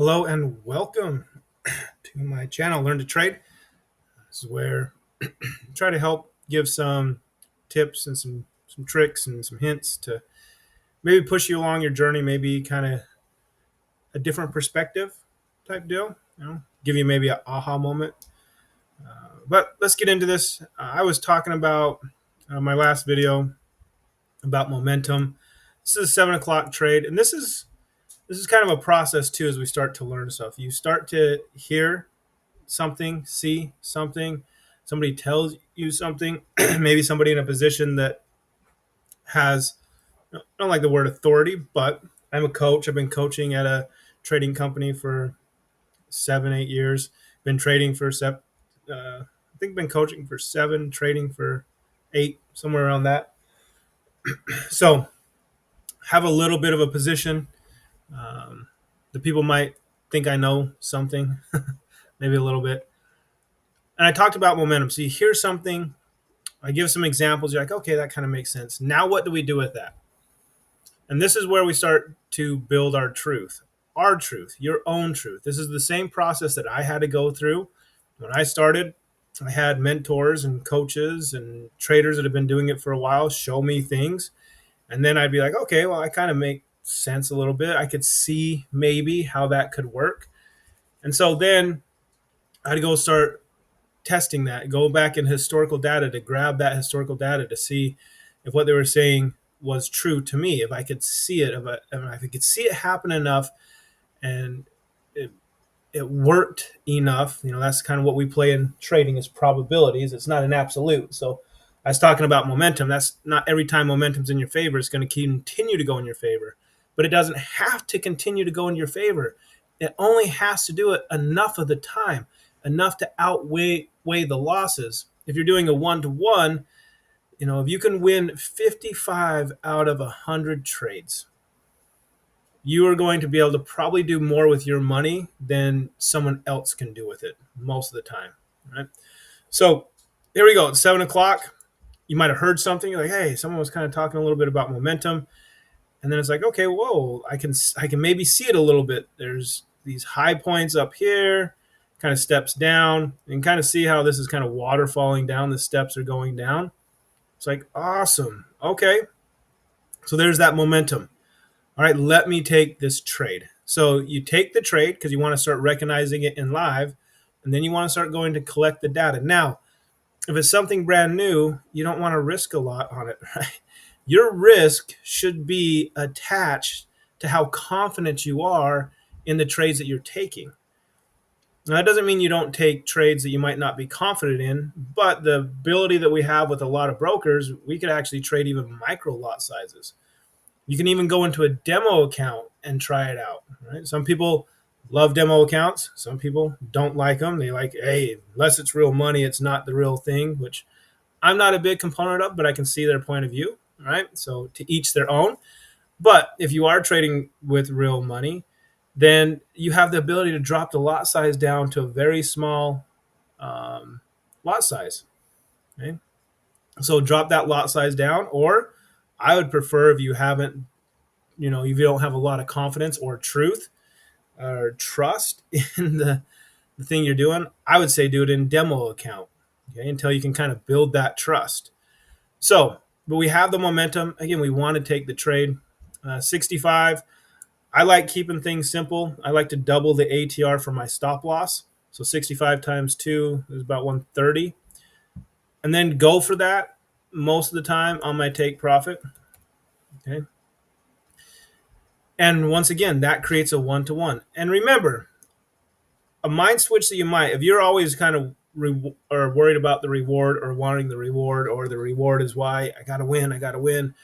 Hello and welcome to my channel, Learn to Trade. This is where I try to help give some tips and some tricks and some hints to maybe push you along your journey, maybe kind of a different perspective type deal, give you maybe an aha moment. But let's get into this. I was talking about my last video about momentum. This is a 7 o'clock trade, and this is kind of a process too as we start to learn stuff. You start to hear something, see something, somebody tells you something, maybe somebody in a position that has, I don't like the word authority, but I'm a coach. I've been coaching at a trading company for 7, 8 years. Been trading for I think been coaching for 7, trading for 8, somewhere around that. So have a little bit of a position. Um, the people might think I know something, maybe a little bit. And I talked about momentum. So you hear something, I give some examples. You're like, okay, that kind of makes sense. Now, what do we do with that? And this is where we start to build our truth, your own truth. This is the same process that I had to go through when I started. I had mentors and coaches and traders that have been doing it for a while show me things. And then I'd be like, okay, well, I kind of make sense a little bit. I could see maybe how that could work. And so then I'd go start testing that, go back in historical data to grab that historical data to see if what they were saying was true to me, if I could see it, if I could see it happen enough and it, it worked enough. That's kind of what we play in trading is probabilities. It's not an absolute. So I was talking about momentum. That's not every time momentum's in your favor, it's going to continue to go in your favor. But it doesn't have to continue to go in your favor. It only has to do it enough of the time, enough to outweigh the losses. If you're doing a 1-to-1, if you can win 55 out of 100 trades, you are going to be able to probably do more with your money than someone else can do with it most of the time, right? So here we go. It's 7 o'clock. You might have heard something. You're like, hey, someone was kind of talking a little bit about momentum. And then it's like, okay, whoa, I can maybe see it a little bit. There's these high points up here, kind of steps down, and kind of see how this is kind of waterfalling down. The steps are going down. It's like, awesome. Okay. So there's that momentum. All right, let me take this trade. So you take the trade because you want to start recognizing it in live, and then you want to start going to collect the data. Now, if it's something brand new, you don't want to risk a lot on it, right? Your risk should be attached to how confident you are in the trades that you're taking. Now, that doesn't mean you don't take trades that you might not be confident in, but the ability that we have with a lot of brokers, we could actually trade even micro lot sizes. You can even go into a demo account and try it out, right? Some people love demo accounts. Some people don't like them. They like, hey, unless it's real money, it's not the real thing, which I'm not a big component of, but I can see their point of view, right? So to each their own. But if you are trading with real money, then you have the ability to drop the lot size down to a very small lot size. Okay? So drop that lot size down, or I would prefer if you haven't, if you don't have a lot of confidence or truth or trust in the thing you're doing, I would say do it in demo account, okay, until you can kind of build that trust. So, but we have the momentum. Again, we want to take the trade. 65. I like keeping things simple. I like to double the ATR for my stop loss. So 65 times 2 is about 130. And then go for that most of the time on my take profit. Okay. And once again, that creates a 1-to-1. And remember, a mind switch that you might, if you're always kind of or worried about the reward or wanting the reward, or the reward is why I got to win, I got to win.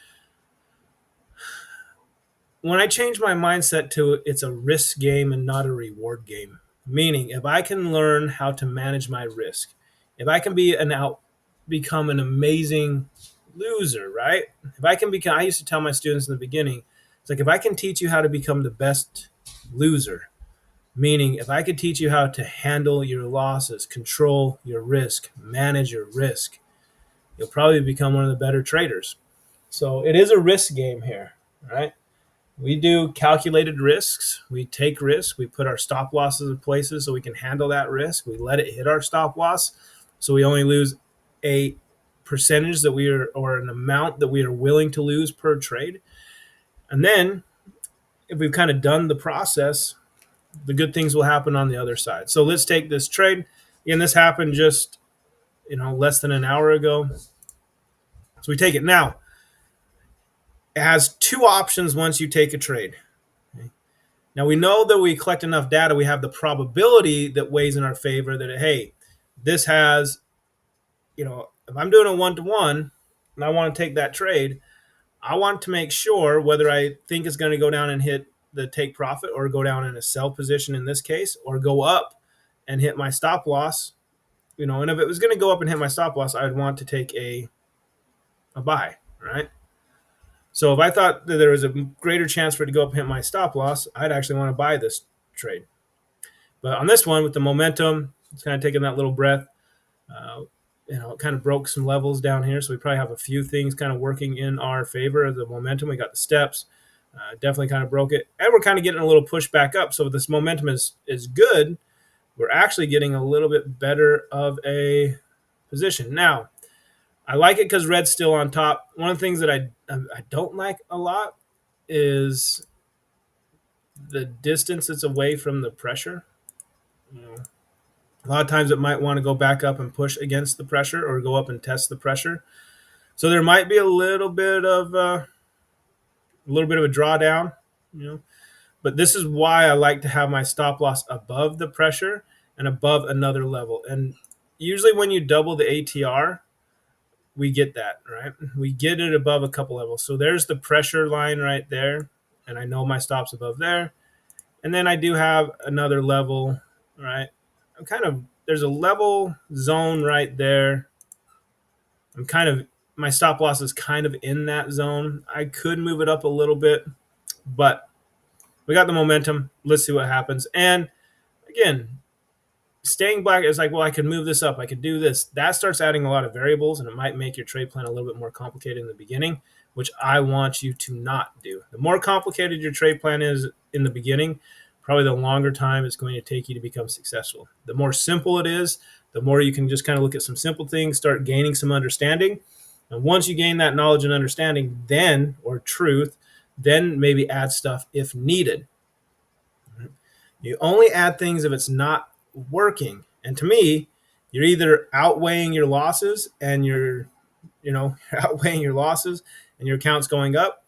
When I change my mindset to it's a risk game and not a reward game, meaning if I can learn how to manage my risk, if I can become an amazing loser, right? If I can become, I used to tell my students in the beginning, it's like if I can teach you how to become the best loser, meaning if I could teach you how to handle your losses, control your risk, manage your risk, you'll probably become one of the better traders. So it is a risk game here, right? We do calculated risks. We take risks. We put our stop losses in places so we can handle that risk. We let it hit our stop loss, so we only lose a percentage that we are, or an amount that we are willing to lose per trade. And then, if we've kind of done the process, the good things will happen on the other side. So let's take this trade. Again, this happened just less than an hour ago. So we take it now. It has two options once you take a trade. Okay. Now we know that we collect enough data, we have the probability that weighs in our favor that, hey, this has, if I'm doing a one-to-one and I want to take that trade, I want to make sure whether I think it's going to go down and hit the take profit or go down in a sell position in this case, or go up and hit my stop loss. And if it was going to go up and hit my stop loss, I'd want to take a buy, right? So if I thought that there was a greater chance for it to go up and hit my stop loss, I'd actually want to buy this trade. But on this one, with the momentum, it's kind of taking that little breath. Uh, it kind of broke some levels down here, so we probably have a few things kind of working in our favor. The momentum, we got the steps, definitely kind of broke it, and we're kind of getting a little push back up. So this momentum is good. We're actually getting a little bit better of a position now. I like it because red's still on top. One of the things that I don't like a lot is the distance it's away from the pressure. A lot of times it might want to go back up and push against the pressure or go up and test the pressure. So there might be a little bit of a drawdown, you know. But this is why I like to have my stop loss above the pressure and above another level. And usually when you double the ATR, we get that, right? We get it above a couple levels. So there's the pressure line right there, and I know my stop's above there. And then I do have another level, right? There's a level zone right there. My stop loss is kind of in that zone. I could move it up a little bit, but we got the momentum. Let's see what happens. And again, staying black is like, well, I could move this up. I could do this. That starts adding a lot of variables, and it might make your trade plan a little bit more complicated in the beginning, which I want you to not do. The more complicated your trade plan is in the beginning, probably the longer time it's going to take you to become successful. The more simple it is, the more you can just kind of look at some simple things, start gaining some understanding. And once you gain that knowledge and understanding, or truth, then maybe add stuff if needed. You only add things if it's not working. And to me, you're either outweighing your losses and outweighing your losses and your account's going up,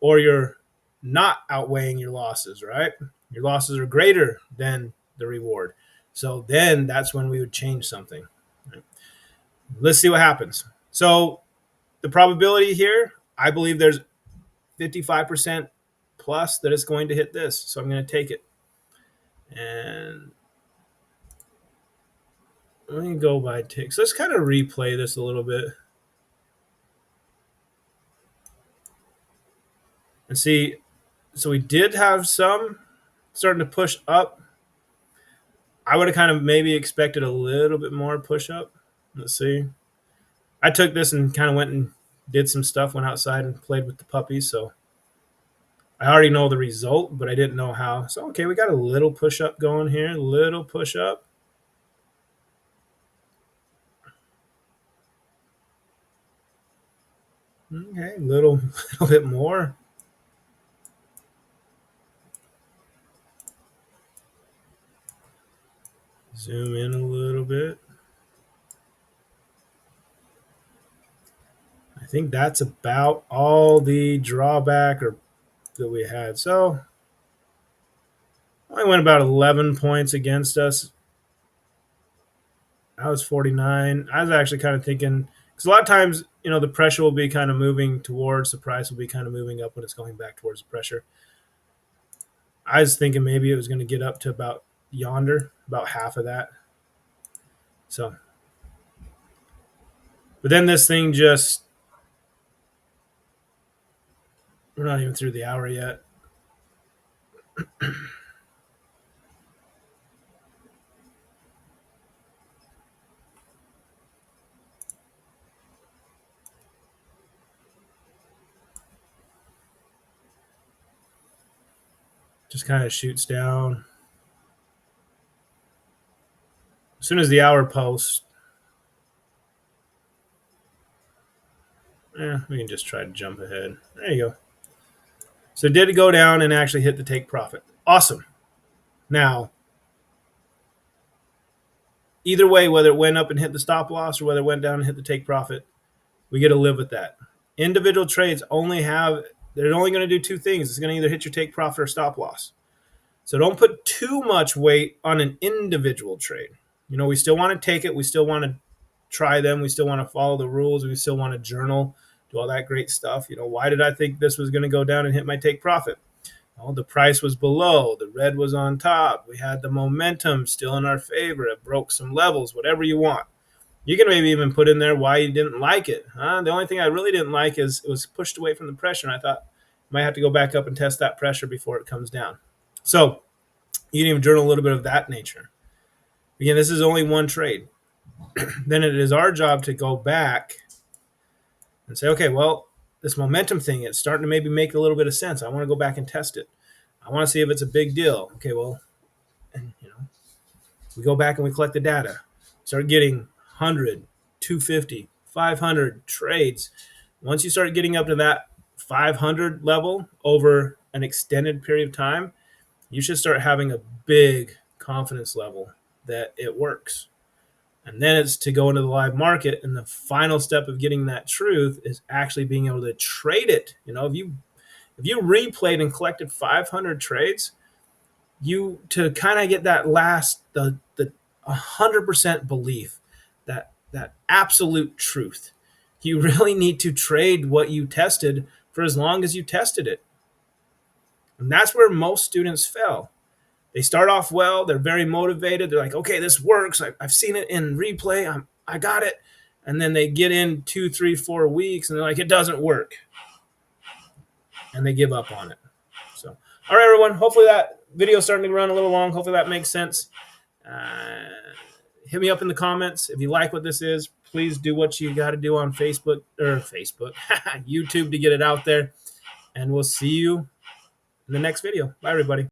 or you're not outweighing your losses, right? Your losses are greater than the reward. So then that's when we would change something. Right? Let's see what happens. So the probability here, I believe there's 55% plus that it's going to hit this. So I'm going to take it. And let me go by ticks. Let's kind of replay this a little bit and see. So we did have some starting to push up. I would have kind of maybe expected a little bit more push up. Let's see. I took this and kind of went and did some stuff, went outside and played with the puppies. So I already know the result, but I didn't know how. So, okay, we got a little push up going here, little push up. Okay, little bit more. Zoom in a little bit. I think that's about all the drawback that we had. So I went about 11 points against us. I was 49. I was actually kind of thinking, because a lot of times, the pressure will be kind of moving towards the price, will be kind of moving up when it's going back towards the pressure. I was thinking maybe it was going to get up to about yonder, about half of that. So, but then this thing we're not even through the hour yet. Just kind of shoots down. As soon as the hour posts, we can just try to jump ahead. There you go. So did it go down and actually hit the take profit? Awesome. Now, either way, whether it went up and hit the stop loss or whether it went down and hit the take profit, we get to live with that. Individual trades they're only going to do two things. It's going to either hit your take profit or stop loss. So don't put too much weight on an individual trade. We still want to take it. We still want to try them. We still want to follow the rules. We still want to journal, do all that great stuff. Why did I think this was going to go down and hit my take profit? Well, the price was below. The red was on top. We had the momentum still in our favor. It broke some levels, whatever you want. You can maybe even put in there why you didn't like it. The only thing I really didn't like is it was pushed away from the pressure, and I thought I might have to go back up and test that pressure before it comes down. So you can even journal a little bit of that nature. Again, this is only one trade. Then it is our job to go back and say, okay, well, this momentum thing, it's starting to maybe make a little bit of sense. I want to go back and test it. I want to see if it's a big deal. Okay, well, and we go back and we collect the data. Start getting 100, 250, 500 trades. Once you start getting up to that 500 level over an extended period of time, you should start having a big confidence level that it works. And then it's to go into the live market. And the final step of getting that truth is actually being able to trade it. If you replayed and collected 500 trades, to kind of get that the 100% belief, that absolute truth, you really need to trade what you tested for as long as you tested it. And that's where most students fail. They start off well. They're very motivated. They're like, okay, this works. I've seen it in replay. I got it. And then they get in 2, 3, 4 weeks, and they're like, it doesn't work. And they give up on it. So, all right, everyone. Hopefully that video is starting to run a little long. Hopefully that makes sense. Hit me up in the comments. If you like what this is, please do what you got to do on YouTube to get it out there. And we'll see you in the next video. Bye, everybody.